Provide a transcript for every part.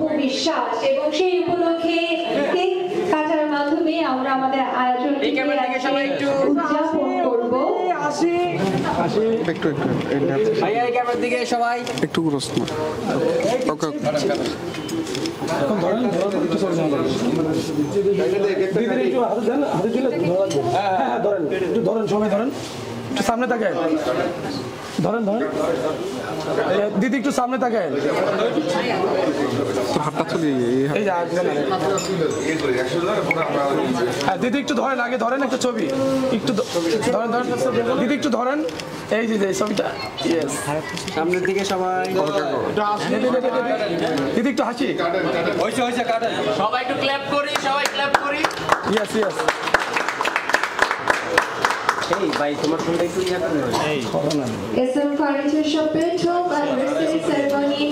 অপু বিশ্বাস এবং সেই উপলক্ষে কেক কাটার মাধ্যমে আমরা আমাদের আয়োজনটি উদযাপন করব। একটু ভাইয়া এই ক্যামেরার দিকে সবাই একটু প্রশ্ন ওকে এখন ধরেন একটু সরে যান দিদি একটু হাতে দেন হাতে দিলে হ্যাঁ ধরেন একটু ধরেন সবাই ধরেন একটু সামনে তাকান ধরেন ধরেন দিদি একটু সামনে তাকান হাতটা চলে এই যা হ্যাঁ দিদি একটু ধরেন আগে ধরেন একটা ছবি একটু ধরেন ধরেন দিদি একটু ধরেন এই যে ছবিটা ইয়েস সামনের দিকে সবাই দিদি একটু হাসি হইছে কাটেন সবাই একটু ক্ল্যাপ করি ইয়েস ইয়েস এই ভাই তোমার ফোনটা একটু ইয়া করুন এই SM Furniture Shop Home Anniversary Ceremony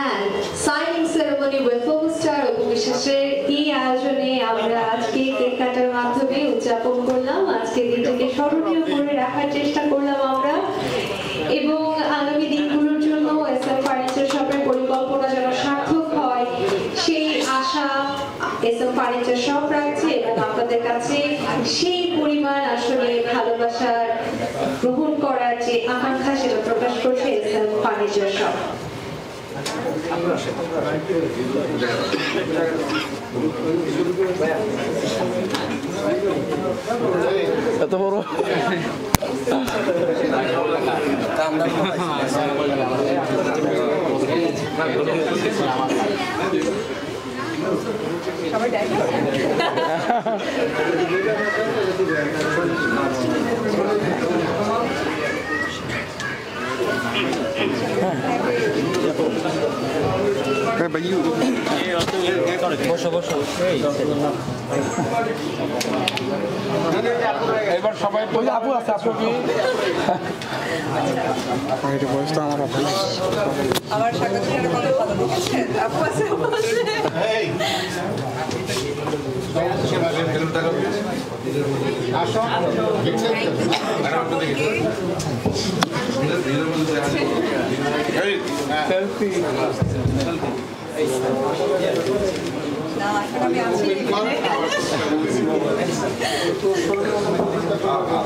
and Signing Ceremony with Star বিশ্বাসের এই আয়োজনে আমরা আজকে কেক কাটার মাধ্যমে উদযাপন করলাম। আজকে দিনটাকে স্মরণীয় করে রাখার চেষ্টা করলাম আমরা এবং আগামী দিনগুলোর জন্য SM Furniture Shopের পরিকল্পনা যেন সার্থক হয় সেই আশা SM Furniture Shop রাখছে এবং আপনাদের কাছে সেই পরিমাণ আসলে ভালোবাসা গ্রহণ করার যে আকাঙ্ক্ষা সেটা প্রকাশ করছে SM Furniture Shop। এত বড় সবাই এবার সবাই আপু আছে আপু কি বয়স তো আমার আপু আমার স্বাগত জানাতে কত ভালো লেগেছে আপু আছে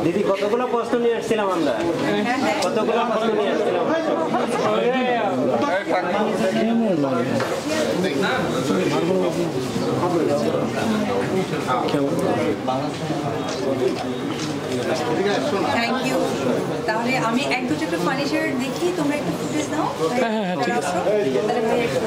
দিদি কতগুলো প্রশ্ন নিয়ে আসছিলাম আমরা কতগুলো প্রশ্ন নিয়ে আসছিলাম থ্যাংক ইউ তাহলে আমি এক দুটো একটু ফার্নিচার দেখি তোমরা একটু ফুটেজ নাও হ্যাঁ ঠিক আছে তাহলে ভাই একটু